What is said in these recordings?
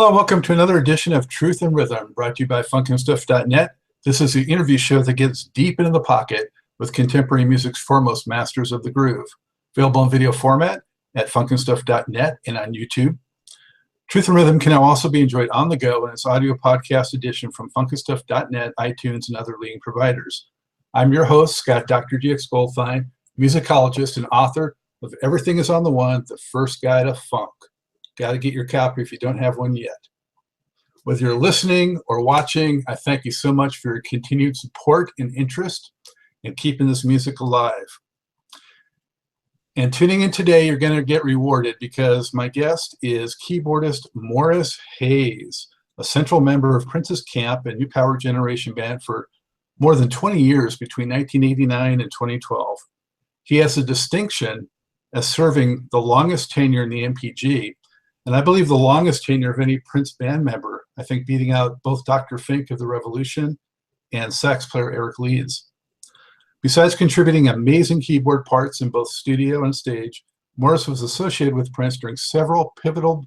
Hello, and welcome to another edition of Truth and Rhythm, brought to you by funkandstuff.net. This is the interview show that gets deep into the pocket with contemporary music's foremost masters of the groove. Available in video format at funkandstuff.net and on YouTube. Truth and Rhythm can now also be enjoyed on the go in its audio podcast edition from funkandstuff.net, iTunes, and other leading providers. I'm your host, Scott Dr. GX Goldfine, musicologist and author of Everything is on the One, the First Guide to Funk. Got to get your copy if you don't have one yet. Whether you're listening or watching, I thank you so much for your continued support and interest in keeping this music alive. And tuning in today, you're going to get rewarded because my guest is keyboardist Morris Hayes, a central member of Prince's Camp and New Power Generation Band for more than 20 years between 1989 and 2012. He has the distinction as serving the longest tenure in the NPG, and I believe the longest tenure of any Prince band member, I think beating out both Dr. Fink of the Revolution and sax player Eric Leeds. Besides contributing amazing keyboard parts in both studio and stage, Morris was associated with Prince during several pivotal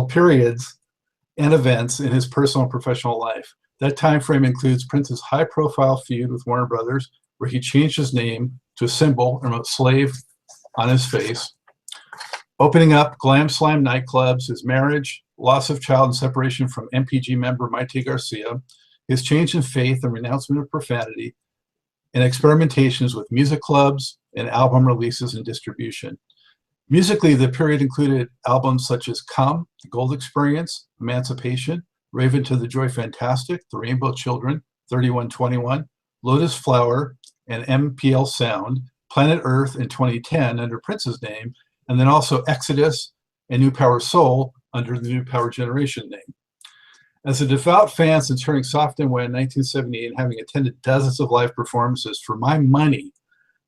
periods and events in his personal and professional life. That time frame includes Prince's high-profile feud with Warner Brothers, where he changed his name to a symbol and wrote slave on his face, opening up Glam Slam nightclubs, his marriage, loss of child and separation from NPG member Maite Garcia, his change in faith and renouncement of profanity, and experimentations with music clubs and album releases and distribution. Musically, the period included albums such as Come, The Gold Experience, Emancipation, Raven to the Joy Fantastic, The Rainbow Children, 3121, Lotus Flower, and MPL Sound, Planet Earth in 2010 under Prince's name, and then also Exodus and New Power Soul under the New Power Generation name. As a devout fan since hearing Soft and Wet in 1978 and having attended dozens of live performances, for my money,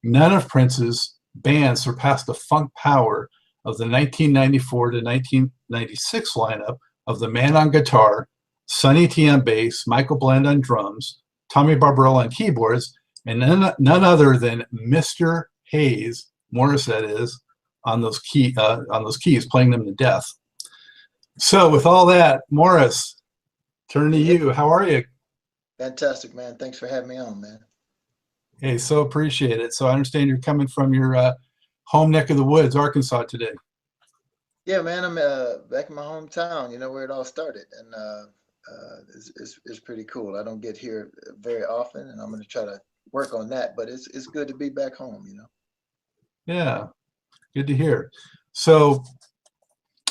none of Prince's bands surpassed the funk power of the 1994 to 1996 lineup of the man on guitar, Sonny T on bass, Michael Bland on drums, Tommy Barbarella on keyboards, and none other than Mr. Hayes, Morris that is, on those keys, playing them to death. So with all that, Morris, turn to you. How are you? Fantastic, man. Thanks for having me on, man. Hey, so appreciate it. So I understand you're coming from your home neck of the woods, Arkansas today. Yeah, man. I'm back in my hometown. You know where it all started, and it's pretty cool. I don't get here very often, and I'm going to try to work on that. But it's good to be back home. You know. Yeah. Good to hear. So,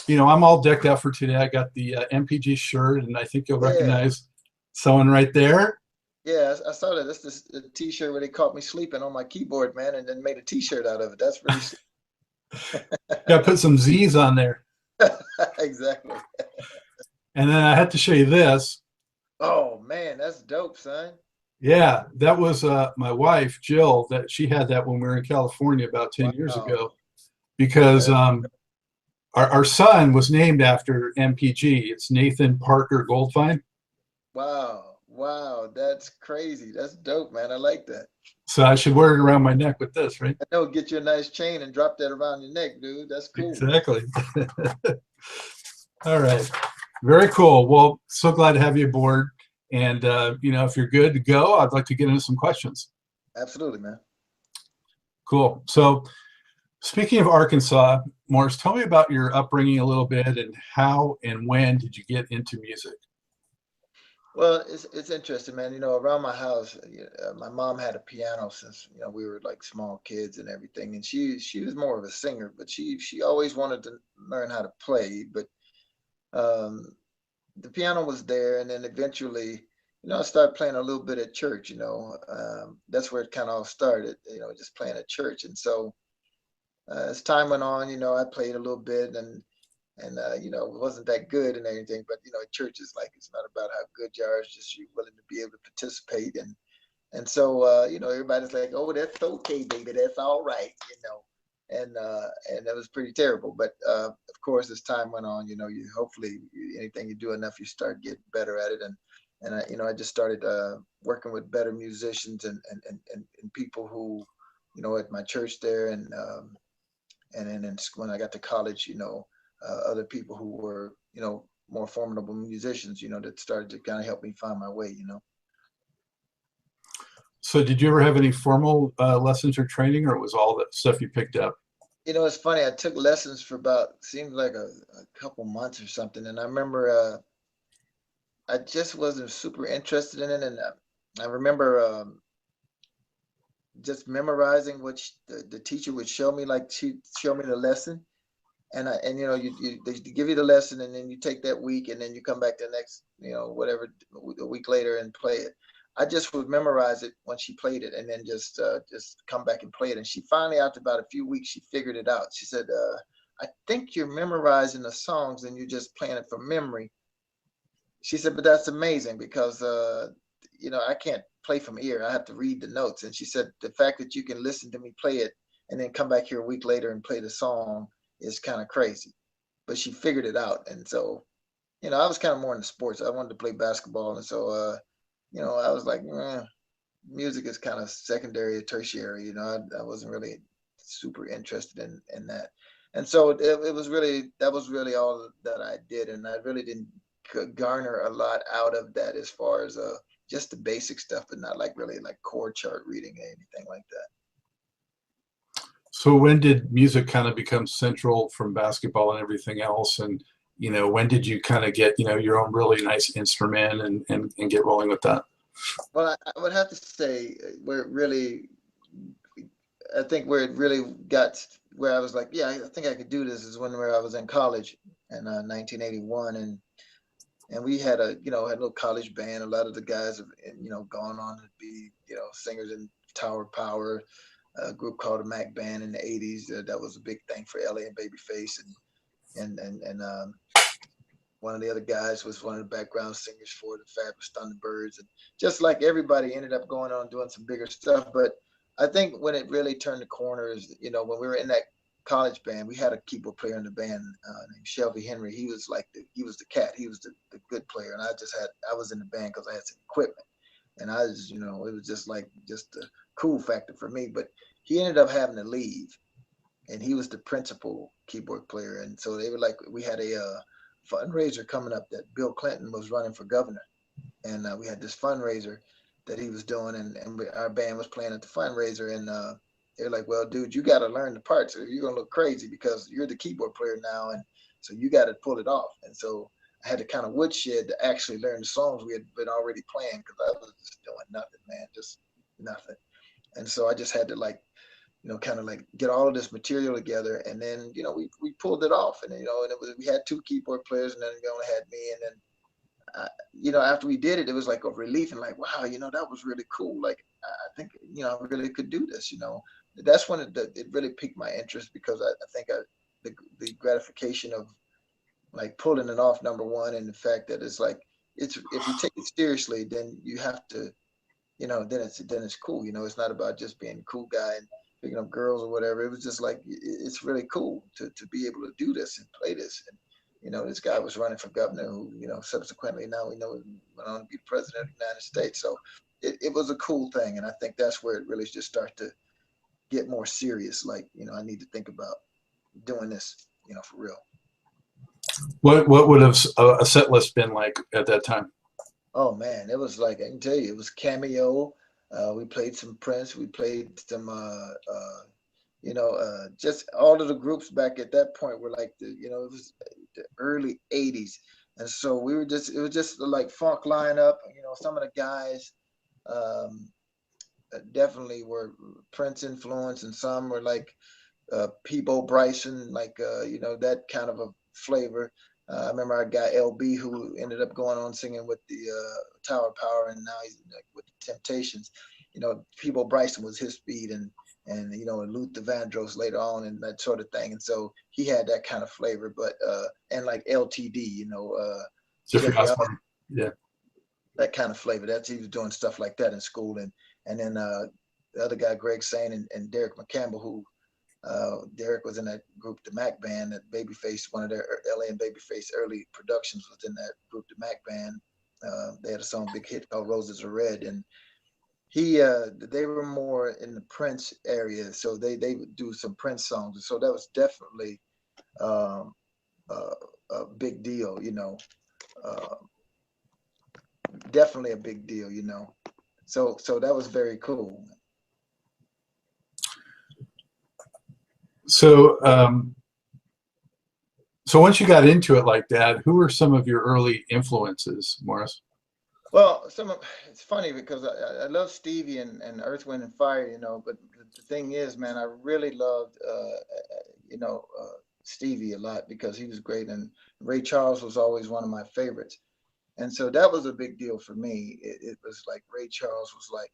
I'm all decked out for today. I got the NPG shirt, and I think you'll recognize someone right there. Yeah, I saw that. That's this T-shirt where they caught me sleeping on my keyboard, man, and then made a T-shirt out of it. That's really Got to put some Z's on there. Exactly. And then I had to show you this. Oh man, that's dope, son. Yeah, that was my wife, Jill. That she had that when we were in California about 10 years ago. Because our son was named after NPG. It's Nathan Parker Goldfine. Wow, that's crazy. That's dope, man. I like that. So I should wear it around my neck with this, right? I know, get you a nice chain and drop that around your neck, dude. That's cool. Exactly. All right. Very cool. Well, so glad to have you aboard. And, if you're good to go, I'd like to get into some questions. Absolutely, man. Cool. So, speaking of Arkansas, Morris, tell me about your upbringing a little bit and how and when did you get into music? Well, it's interesting, man. Around my house, my mom had a piano since we were like small kids and everything, and she was more of a singer, but she always wanted to learn how to play. But the piano was there, and then eventually, I started playing a little bit at church. That's where it kind of all started. Just playing at church, and so. As time went on, I played a little bit and it wasn't that good and everything, but church is like, it's not about how good you are, it's just you're willing to be able to participate. And so, everybody's like, oh, that's okay, baby, that's all right, and that was pretty terrible. But of course, as time went on, you hopefully anything you do enough, you start getting better at it. And I just started working with better musicians and people who, at my church there. And then when I got to college, other people who were, more formidable musicians, that started to kind of help me find my way. So did you ever have any formal lessons or training, or it was all that stuff you picked up? It's funny. I took lessons for about seemed like a couple months or something, and I remember I just wasn't super interested in it, and I remember just memorizing what the teacher would show me. Like she'd show me the lesson, they give you the lesson, and then you take that week, and then you come back the next, whatever, a week later and play it. I just would memorize it when she played it, and then just come back and play it. And she finally, after about a few weeks, she figured it out. She said, "I think you're memorizing the songs, and you're just playing it from memory." She said, "But that's amazing because I can't play from ear. I have to read the notes." And she said, "The fact that you can listen to me play it and then come back here a week later and play the song is kind of crazy." But she figured it out. And so, I was kind of more into sports. I wanted to play basketball. And so, I was like, music is kind of secondary or tertiary. I wasn't really super interested in that. And so that was really all that I did. And I really didn't garner a lot out of that as far as just the basic stuff, but not like really like chord chart reading or anything like that. So when did music kind of become central from basketball and everything else? And, when did you kind of get, your own really nice instrument and get rolling with that? Well, I would have to say I think where it really got where I was like, yeah, I think I could do this is where I was in college in 1981, and we had had a little college band. A lot of the guys have gone on to be singers in Tower Power, a group called the Mac Band in the '80s. That was a big thing for LA and Babyface, and one of the other guys was one of the background singers for the Fabulous Thunderbirds, and just like everybody ended up going on doing some bigger stuff. But I think when it really turned the corner is, when we were in that college band, we had a keyboard player in the band named Shelby Henry. He was he was the cat. He was the good player, and I was in the band because I had some equipment, and I was, it was just a cool factor for me. But he ended up having to leave, and he was the principal keyboard player, and so they were like, we had a fundraiser coming up that Bill Clinton was running for governor, and we had this fundraiser that he was doing, and our band was playing at the fundraiser, and they're like, "Well, dude, you got to learn the parts, or you're gonna look crazy because you're the keyboard player now, and so you got to pull it off." And so I had to kind of woodshed to actually learn the songs we had been already playing because I was just doing nothing, man, just nothing. And so I just had to kind of like get all of this material together, and then we pulled it off, and and we had two keyboard players, and then we only had me, and then after we did it, it was like a relief and like, wow, that was really cool. Like, I think, I really could do this. That's when it really piqued my interest because I think the gratification of like pulling it off, number one, and the fact that it's like, if you take it seriously, then you have to, then it's cool. It's not about just being a cool guy and picking up girls or whatever. It was just like, it's really cool to be able to do this and play this. And this guy was running for governor who, subsequently now we know went on to be president of the United States. So it was a cool thing. And I think that's where it really just started to get more serious. Like, I need to think about doing this, for real. What would have a set list been like at that time? Oh man, it was like, I can tell you, it was Cameo. We played some Prince. We played some, just all of the groups back at that point were like it was the early '80s, and so it was just like funk lineup. Some of the guys um, definitely were Prince influence, and some were like Peebo Bryson, like that kind of a flavor. I remember our guy LB who ended up going on singing with the Tower Power, and now he's like with the Temptations. Peebo Bryson was his speed, and Luther Vandross later on and that sort of thing. And so he had that kind of flavor, but and like LTD, Jeffrey Jeffrey, Osborne. Yeah. that kind of flavor. He was doing stuff like that in school, and then the other guy Greg Sane and Derek McCampbell, who Derek was in that group, the Mac Band, that Babyface, one of their LA and Babyface early productions was in that group, the Mac Band. They had a song, big hit called Roses Are Red, and they were more in the Prince area, so they would do some Prince songs, and so that was definitely um, a big deal, uh, definitely a big deal, So that was very cool. So, so once you got into it like that, who were some of your early influences, Morris? Well, it's funny because I love Stevie and Earth, Wind and Fire, but the thing is, man, I really loved, you know, uh, Stevie a lot because he was great, and Ray Charles was always one of my favorites. And so that was a big deal for me. It was like Ray Charles was like,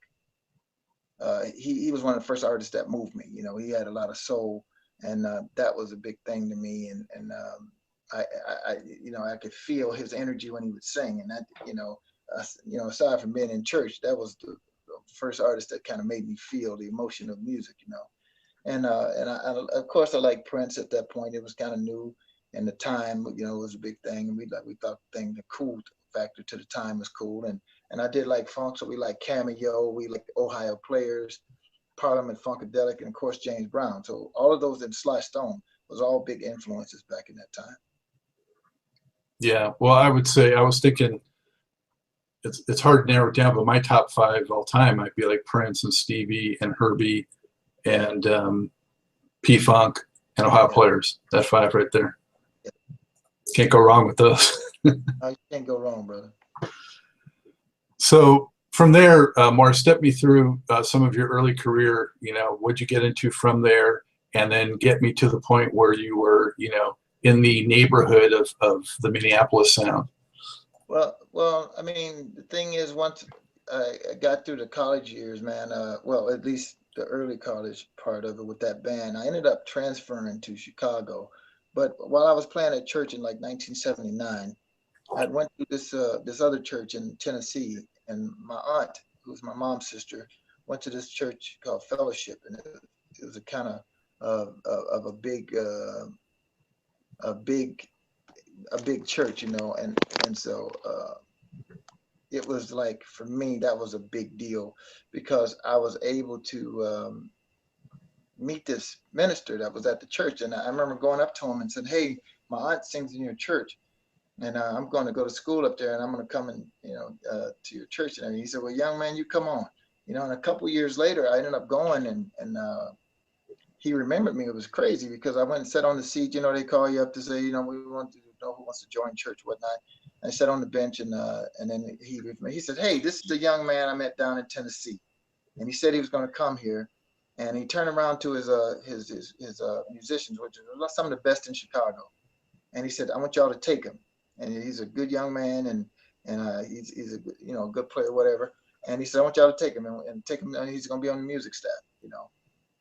he was one of the first artists that moved me. He had a lot of soul, and that was a big thing to me. And I could feel his energy when he would sing, and that, aside from being in church, that was the first artist that kind of made me feel the emotion of music. And of course I liked Prince at that point. It was kind of new, and the time, it was a big thing, and we thought the cool factor to the time was cool, and I did like funk, so we like Cameo, we like Ohio Players, Parliament Funkadelic, and of course James Brown. So all of those, and Sly Stone, was all big influences back in that time. Yeah, well, I would say I was thinking it's hard to narrow it down, but my top five all time might be like Prince and Stevie and Herbie Yeah, and P Funk and Ohio yeah, Players. That five right there. yeah. Can't go wrong with those. You can't go wrong, brother. So from there, Morris, step me through some of your early career. What'd you get into from there, and then get me to the point where you were, in the neighborhood of the Minneapolis sound. Well, I mean, the thing is, once I got through the college years, man, well, at least the early college part of it with that band, I ended up transferring to Chicago. But while I was playing at church in like 1979, I went to this other church in Tennessee, and my aunt, who's my mom's sister, went to this church called Fellowship, and it was a kind of a big a big church, and so it was like, for me, that was a big deal because I was able to meet this minister that was at the church, and I remember going up to him and said, "Hey, my aunt sings in your church, and I'm going to go to school up there, and I'm going to come and to your church." And he said, "Well, young man, you come on." And a couple years later, I ended up going, and he remembered me. It was crazy because I went and sat on the seat. They call you up to say, we want to know who wants to join church, whatnot. I sat on the bench, and then he said, "Hey, this is the young man I met down in Tennessee," and he said he was going to come here. And he turned around to his musicians, which are some of the best in Chicago, and he said, "I want y'all to take him." And he's a good young man, and he's a good player, whatever. And he said, "I want y'all to take him and take him, and he's going to be on the music staff."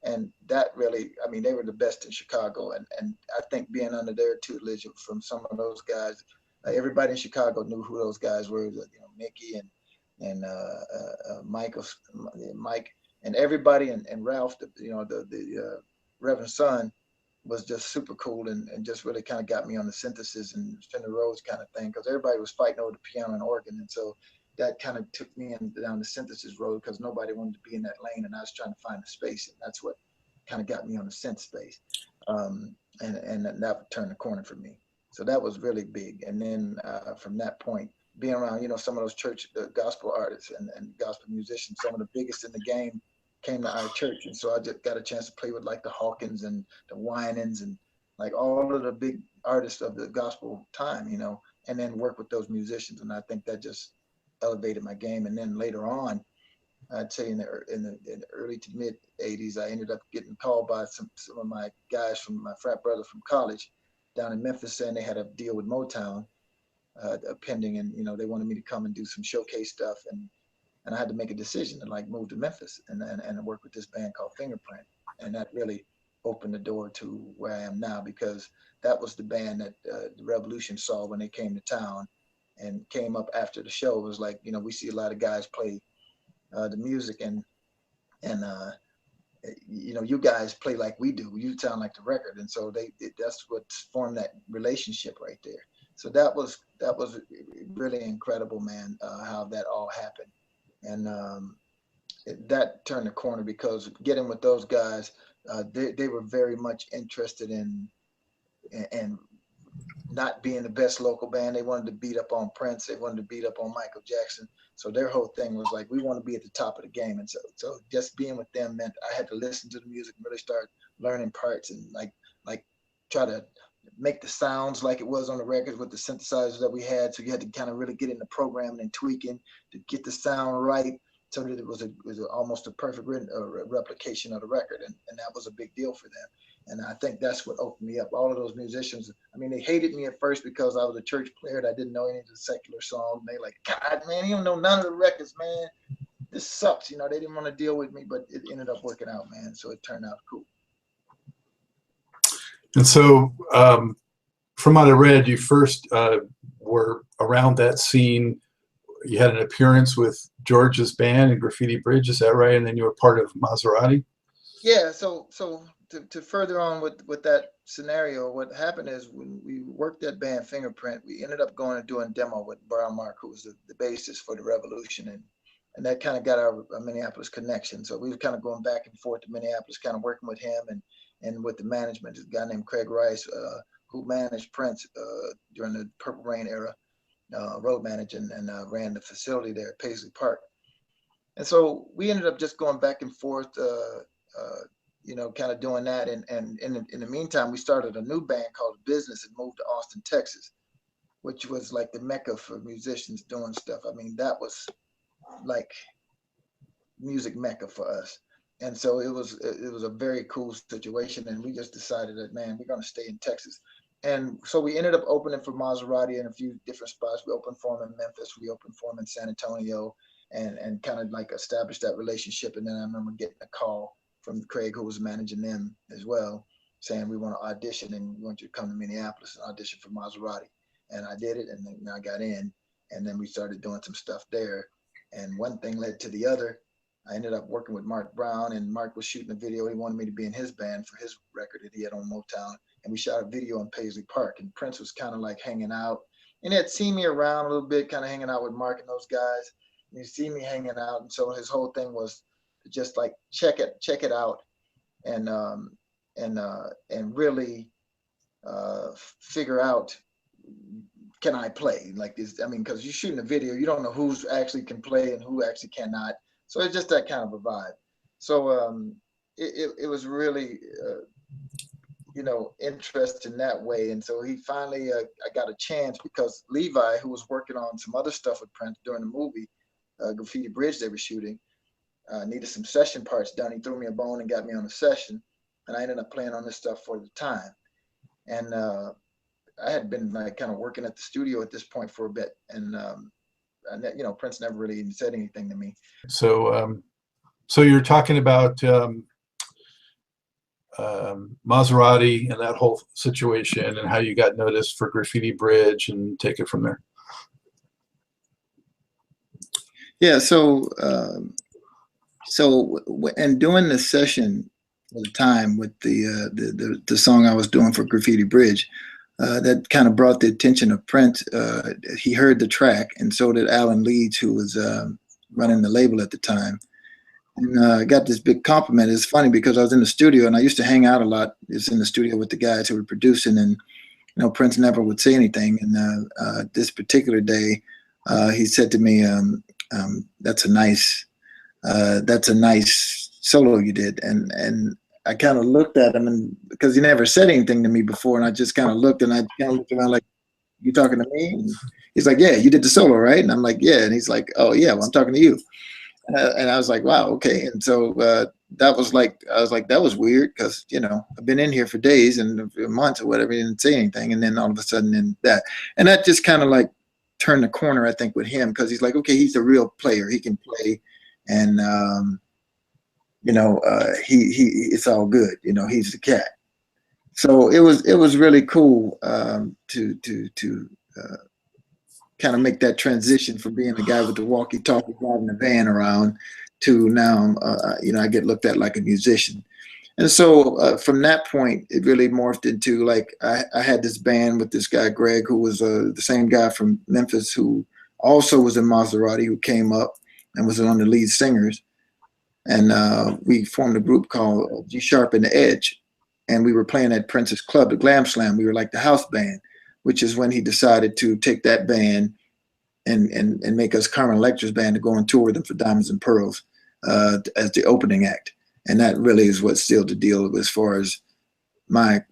And that really, I mean, they were the best in Chicago, and I think being under their tutelage from some of those guys, everybody in Chicago knew who those guys were. Mickey and Mike and everybody, and Ralph, the Reverend Son, was just super cool, and just really kind of got me on the synthesis and Fender Rhodes kind of thing, because everybody was fighting over the piano and organ, and so that kind of took me down the synthesis road because nobody wanted to be in that lane, and I was trying to find a space, and that's what kind of got me on the synth space, and that turned the corner for me. So that was really big, and then from that point, being around some of those church gospel artists and gospel musicians, some of the biggest in the game came to our church, and so I just got a chance to play with like the Hawkins and the Winans and like all of the big artists of the gospel time, and then work with those musicians, and I think that just elevated my game. And then later on, I'd say in the early to mid '80s, I ended up getting called by some of my guys from my frat brother from college down in Memphis, saying they had a deal with Motown pending, and they wanted me to come and do some showcase stuff, and I had to make a decision to like move to Memphis and work with this band called Fingerprint, and that really opened the door to where I am now, because that was the band that the Revolution saw when they came to town and came up after the show. It was like, we see a lot of guys play the music, and you guys play like we do. You sound like the record, and so that's what formed that relationship right there. So that was really incredible, man. How that all happened, and that turned the corner because getting with those guys, they were very much interested in not being the best local band. They wanted to beat up on Prince. They wanted to beat up on Michael Jackson. So their whole thing was like, we want to be at the top of the game. And so just being with them meant I had to listen to the music and really start learning parts and like try to make the sounds like it was on the records with the synthesizers that we had. So you had to kind of really get into programming and tweaking to get the sound right, so that it was almost a perfect replication of the record. And that was a big deal for them. And I think that's what opened me up. All of those musicians, I mean, they hated me at first because I was a church player and I didn't know any of the secular songs. And they like, God, man, you don't know none of the records, man. This sucks. You know, they didn't want to deal with me, but it ended up working out, man. So it turned out cool. And so, from what I read, you first were around that scene. You had an appearance with George's band and Graffiti Bridge, is that right? And then you were part of Maserati? Yeah, so to further on with that scenario, what happened is when we worked that band Fingerprint, we ended up going and doing a demo with Brown Mark, who was the bassist for the Revolution, and that kind of got our Minneapolis connection. So we were kind of going back and forth to Minneapolis, kind of working with him and with the management, a guy named Craig Rice, who managed Prince during the Purple Rain era, road managing and ran the facility there at Paisley Park. And so we ended up just going back and forth, you know, kind of doing that. And in the meantime, we started a new band called Business and moved to Austin, Texas, which was like the mecca for musicians doing stuff. I mean, that was like music mecca for us. And so it was a very cool situation. And we just decided that, man, we're going to stay in Texas. And so we ended up opening for Maserati in a few different spots. We opened for them in Memphis. We opened for them in San Antonio, and kind of like established that relationship. And then I remember getting a call from Craig, who was managing them as well, saying, we want to audition and we want you to come to Minneapolis and audition for Maserati. And I did it, and then I got in, and then we started doing some stuff there. And one thing led to the other. I ended up working with Mark Brown, and Mark was shooting a video. He wanted me to be in his band for his record that he had on Motown. And we shot a video in Paisley Park, and Prince was kind of like hanging out. And he had seen me around a little bit, kind of hanging out with Mark and those guys. And he see me hanging out. And so his whole thing was to just like check it out and really figure out, can I play like this? I mean, because you're shooting a video, you don't know who's actually can play and who actually cannot. So it's just that kind of a vibe. So it was really, you know, interest in that way. And so he finally, I got a chance because Levi, who was working on some other stuff with Prince during the movie, Graffiti Bridge they were shooting, needed some session parts done. He threw me a bone and got me on a session. And I ended up playing on this stuff for the time. And I had been like kind of working at the studio at this point for a bit. And, you know, Prince never really even said anything to me. So, so you're talking about Maserati and that whole situation and how you got noticed for Graffiti Bridge, and take it from there. Yeah. So, and doing the session at the time with the song I was doing for Graffiti Bridge, that kind of brought the attention of Prince. He heard the track, and so did Alan Leeds, who was running the label at the time. And I got this big compliment. It's funny because I was in the studio, and I used to hang out a lot. It's in the studio with the guys who were producing, and you know, Prince never would say anything. And this particular day, he said to me, "That's a nice solo you did." And I kind of looked at him, and because he never said anything to me before, and I just kind of looked, and I kind of looked around like, "You talking to me?" And he's like, "Yeah, you did the solo, right?" And I'm like, "Yeah." And he's like, "Oh yeah, well, I'm talking to you." And I was like, "Wow, okay." And so that was like, I was like, that was weird because, you know, I've been in here for days and months or whatever, he didn't say anything, and then all of a sudden, and that just kind of like turned the corner, I think, with him, because he's like, okay, he's a real player, he can play, and you know, it's all good, you know, he's the cat. So it was really cool to kind of make that transition from being the guy with the walkie-talkie driving the van around to now, you know, I get looked at like a musician. And so from that point, it really morphed into like, I had this band with this guy, Greg, who was the same guy from Memphis, who also was in Maserati, who came up and was one of the lead singers. And we formed a group called G Sharp and the Edge. And we were playing at Prince's Club, the Glam Slam. We were like the house band. which is when he decided to take that band and make us Carmen Electra's band to go on tour with them for Diamonds and Pearls as the opening act. And that really is what sealed the deal as far as my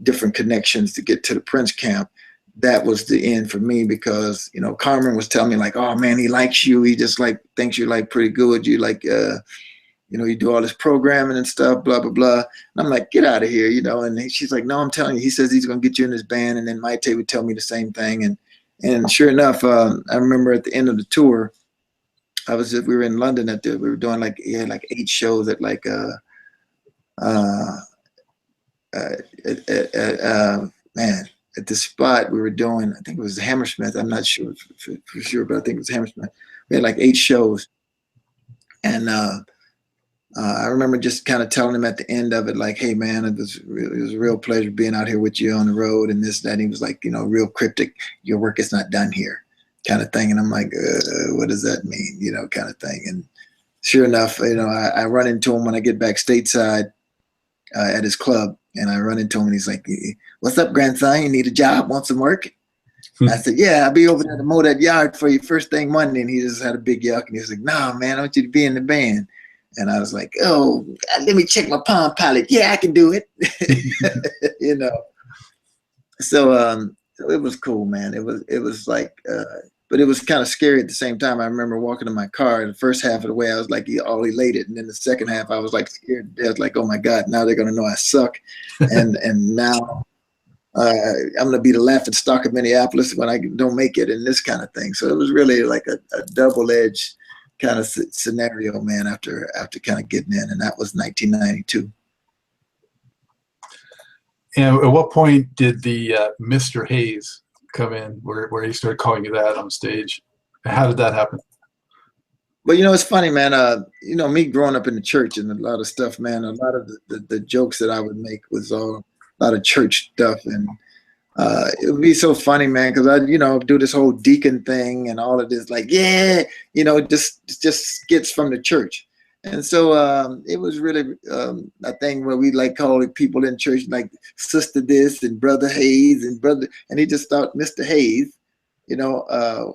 different connections to get to the Prince camp. That was the end for me because, you know, Carmen was telling me like, oh man, he likes you. He just like thinks you're like pretty good. You like, you know, you do all this programming and stuff, blah, blah, blah. And I'm like, get out of here, you know? And she's like, no, I'm telling you, he says he's going to get you in his band. And then Maite would tell me the same thing. And sure enough, I remember at the end of the tour, we were in London we were doing like, like 8 shows at like, man, at the spot we were doing, I think it was Hammersmith. I'm not sure for sure, but I think it was Hammersmith. We had like 8 shows. And I remember just kind of telling him at the end of it, like, hey, man, it was a real pleasure being out here with you on the road and this, that. And he was like, you know, real cryptic, your work is not done here kind of thing. And I'm like, what does that mean? You know, kind of thing. And sure enough, you know, I run into him when I get back stateside at his club. And I run into him and he's like, what's up, grandson? You need a job? Want some work? I said, yeah, I'll be over there to mow that yard for you first thing Monday. And he just had a big yuck. And he was like, nah, man, I want you to be in the band. And I was like, oh, let me check my Palm Pilot. Yeah, I can do it. You know. So it was cool, man. It was like, but it was kind of scary at the same time. I remember walking in my car. The first half of the way, I was like all elated, and then the second half, I was like scared to death. Like, oh my God, now they're gonna know I suck, and now I'm gonna be the laughing stock of Minneapolis when I don't make it, and this kind of thing. So it was really like a double-edged kind of scenario, man. After kind of getting in, and that was 1992. And at what point did the Mr. Hayes come in, where he started calling you that on stage? How did that happen? Well, you know, it's funny, man. You know, me growing up in the church and a lot of stuff, man. A lot of the jokes that I would make was all a lot of church stuff, and it would be so funny, man, because I, you know, do this whole deacon thing and all of this, like, yeah, you know, just skits from the church. And so it was really a thing where we like call people in church like Sister this and Brother Hayes and he just thought Mr. Hayes, you know,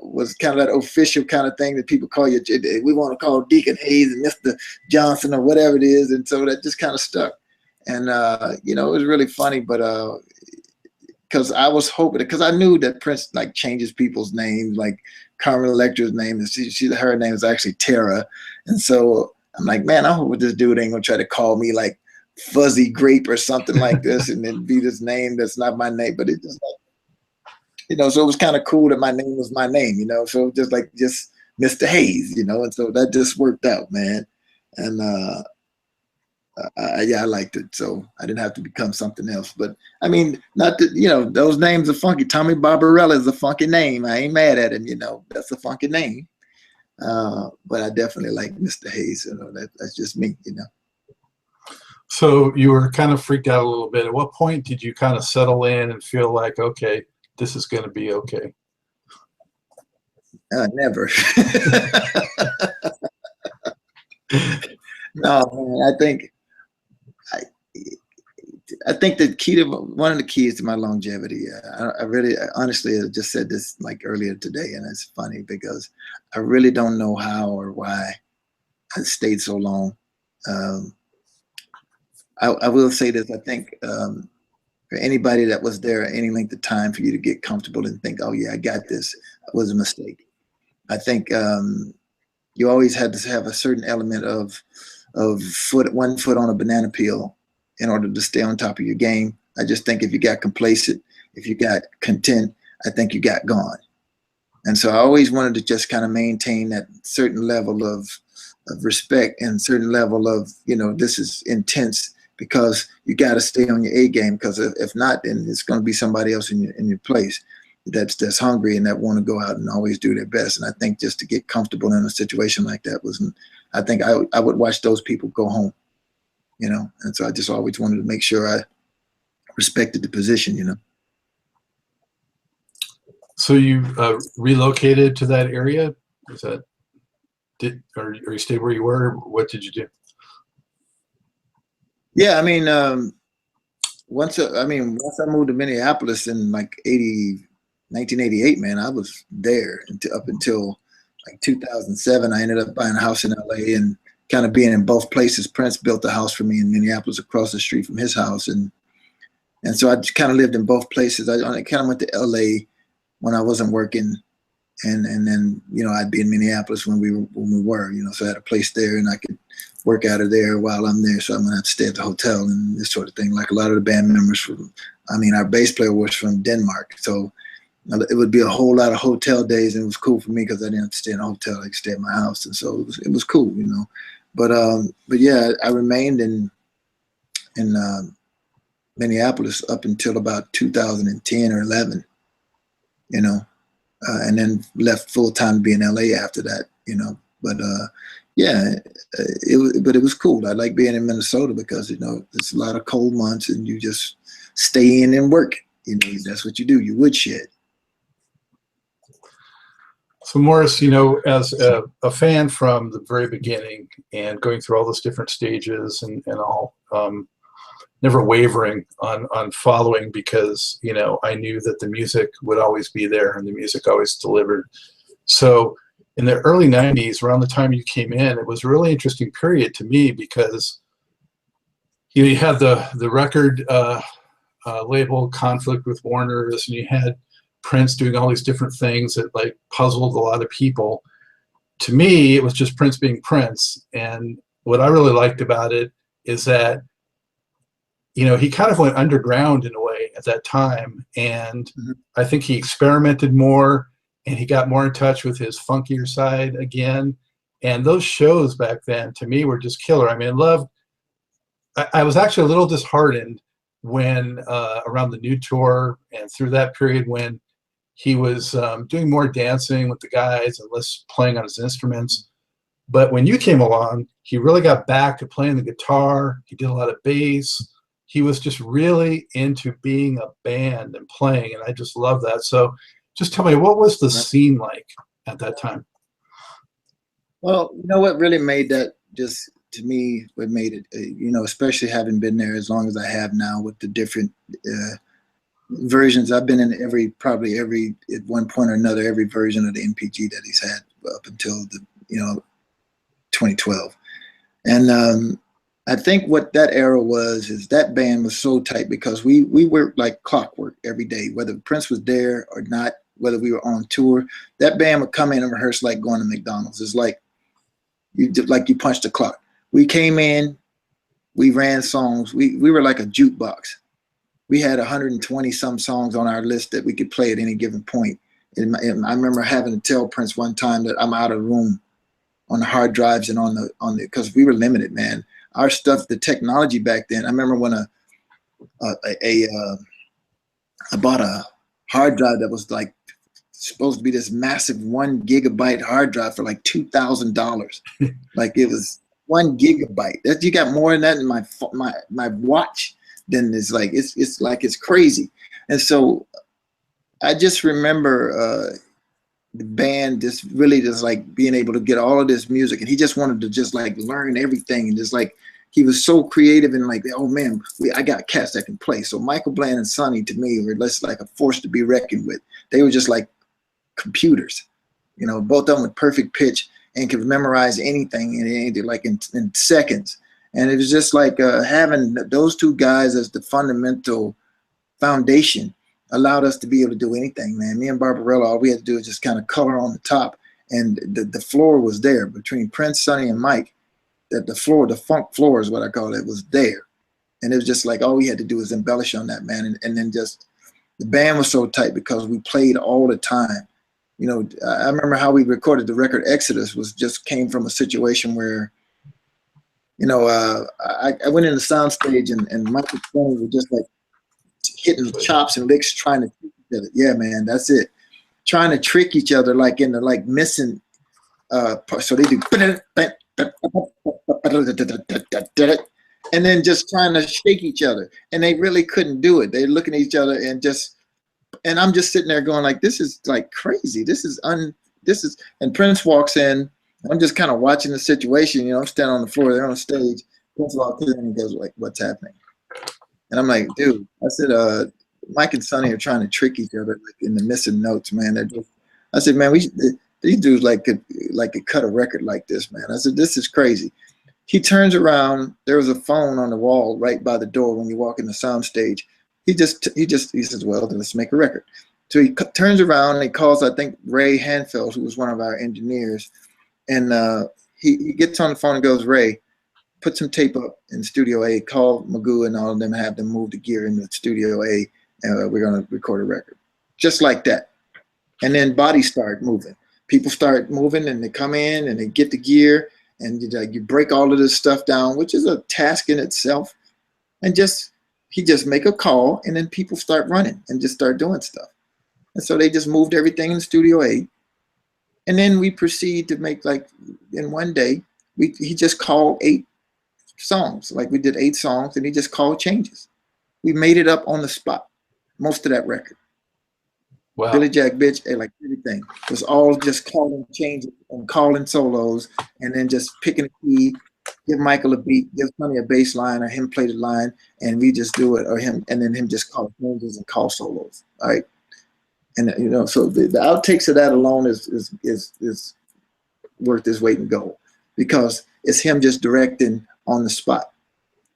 was kind of that official kind of thing that people call you. We want to call Deacon Hayes and Mr. Johnson or whatever it is. And so that just kind of stuck. And, you know, it was really funny, but because I was hoping, because I knew that Prince like changes people's names, like Carmen Electra's name, her name is actually Tara. And so I'm like, man, I hope this dude ain't gonna try to call me like Fuzzy Grape or something like this, and then be this name that's not my name. But it just like, you know, so it was kind of cool that my name was my name, you know. So just Mr. Hayes, you know, and so that just worked out, man. And yeah, I liked it. So I didn't have to become something else. But I mean, not that, you know, those names are funky. Tommy Barbarella is a funky name. I ain't mad at him, you know. That's a funky name. But I definitely like Mr. Hayes. You know, that's just me, you know. So you were kind of freaked out a little bit. At what point did you kind of settle in and feel like, okay, this is going to be okay? Never. No, man, I think one of the keys to my longevity. I really, honestly, I just said this like earlier today, and it's funny because I really don't know how or why I stayed so long. I will say this: I think for anybody that was there any length of time, for you to get comfortable and think, "Oh yeah, I got this," was a mistake. I think you always had to have a certain element of one foot on a banana peel in order to stay on top of your game. I just think if you got complacent, if you got content, I think you got gone. And so I always wanted to just kind of maintain that certain level of respect and certain level of, you know, this is intense, because you got to stay on your A game, because if not, then it's going to be somebody else in your place that's hungry and that want to go out and always do their best. And I think just to get comfortable in a situation like that I think I would watch those people go home, you know. And so I just always wanted to make sure I respected the position, you know. So you relocated to that area? Or you stayed where you were? What did you do? Yeah, I mean, once I moved to Minneapolis in like 1988, man, I was there until, up until like 2007. I ended up buying a house in LA and kind of being in both places. Prince built a house for me in Minneapolis across the street from his house. And so I just kind of lived in both places. I kind of went to LA when I wasn't working, and then I'd be in Minneapolis when we were, so I had a place there and I could work out of there while I'm there. So I'm gonna have to stay at the hotel and this sort of thing. Like a lot of the band members our bass player was from Denmark, so it would be a whole lot of hotel days, and it was cool for me because I didn't have to stay in a hotel. I could stay at my house, and so it was cool. But yeah, I remained in Minneapolis up until about 2010 or 11, and then left full time to be in LA after that, But yeah, it was cool. I like being in Minnesota because there's a lot of cold months, and you just stay in and work. That's what you do. You woodshed. So Morris, as a fan from the very beginning and going through all those different stages and all, never wavering on following because, I knew that the music would always be there and the music always delivered. So in the early 90s, around the time you came in, it was a really interesting period to me because, you had the record label conflict with Warner's, and you had Prince doing all these different things that like puzzled a lot of people. To me, it was just Prince being Prince. And what I really liked about it is that, he kind of went underground in a way at that time. And I think he experimented more and he got more in touch with his funkier side again. And those shows back then to me were just killer. I was actually a little disheartened when around the new tour and through that period when he was doing more dancing with the guys and less playing on his instruments. But when you came along, he really got back to playing the guitar. He did a lot of bass. He was just really into being a band and playing, and I just love that. So just tell me, what was the scene like at that time? Well, what really made that, just to me, what made it, especially having been there as long as I have now with the different versions. I've been in probably every, at one point or another, every version of the NPG that he's had up until 2012. And I think what that era was is that band was so tight because we were like clockwork every day, whether Prince was there or not, whether we were on tour. That band would come in and rehearse like going to McDonald's. It's like you punched the clock. We came in, we ran songs. We were like a jukebox. We had 120 some songs on our list that we could play at any given point. And I remember having to tell Prince one time that I'm out of room on the hard drives and on the because we were limited, man. Our stuff, the technology back then. I remember when I bought a hard drive that was like supposed to be this massive 1 gigabyte hard drive for like $2,000. Like it was 1 gigabyte. That you got more than that in my watch. Then it's like it's crazy. And so I just remember the band just really just like being able to get all of this music, and he just wanted to just like learn everything, and just like he was so creative and like, oh man, I got cats that can play. So Michael Bland and Sonny to me were less like a force to be reckoned with. They were just like computers, both of them with perfect pitch and could memorize anything and like in seconds. And it was just like having those two guys as the fundamental foundation allowed us to be able to do anything, man. Me and Barbarella, all we had to do is just kind of color on the top, and the floor was there between Prince, Sonny, and Mike. That the funk floor is what I call it, was there. And it was just like all we had to do was embellish on that, man. And then just the band was so tight because we played all the time. I remember how we recorded the record Exodus came from a situation where I went in the sound stage and Michael Tony was just like hitting chops and licks trying to trick each other. Yeah, man, that's it. Trying to trick each other like in the like missing so they do and then just trying to shake each other. And they really couldn't do it. They're looking at each other and I'm just sitting there going like, this is like crazy. And Prince walks in. I'm just kind of watching the situation. I'm standing on the floor, they're on stage. Prince walks in and he goes like, what's happening? And I'm like, dude, I said, Mike and Sonny are trying to trick each other like in the missing notes, man. They're just, I said, man, these dudes could cut a record like this, man. I said, this is crazy. He turns around. There was a phone on the wall right by the door when you walk in the sound stage. He says, well, then let's make a record. So he turns around and he calls, I think, Ray Hanfeld, who was one of our engineers, and he gets on the phone and goes, Ray, put some tape up in Studio A, call Magoo and all of them, have them move the gear into Studio A, and we're going to record a record. Just like that. And then bodies start moving. People start moving and they come in and they get the gear and you break all of this stuff down, which is a task in itself. And he just make a call and then people start running and just start doing stuff. And so they just moved everything in Studio A. And then we proceed to make, like, in one day, he just called 8 songs. Like, we did 8 songs and he just called changes. We made it up on the spot, most of that record. Wow. Billy Jack Bitch, like everything was all just calling changes and calling solos and then just picking a key, give Michael a beat, give Sonny a bass line or him play the line, and we just do it, or him, and then him just call changes and call solos. All right. And so the outtakes of that alone is worth his weight in gold, because it's him just directing on the spot,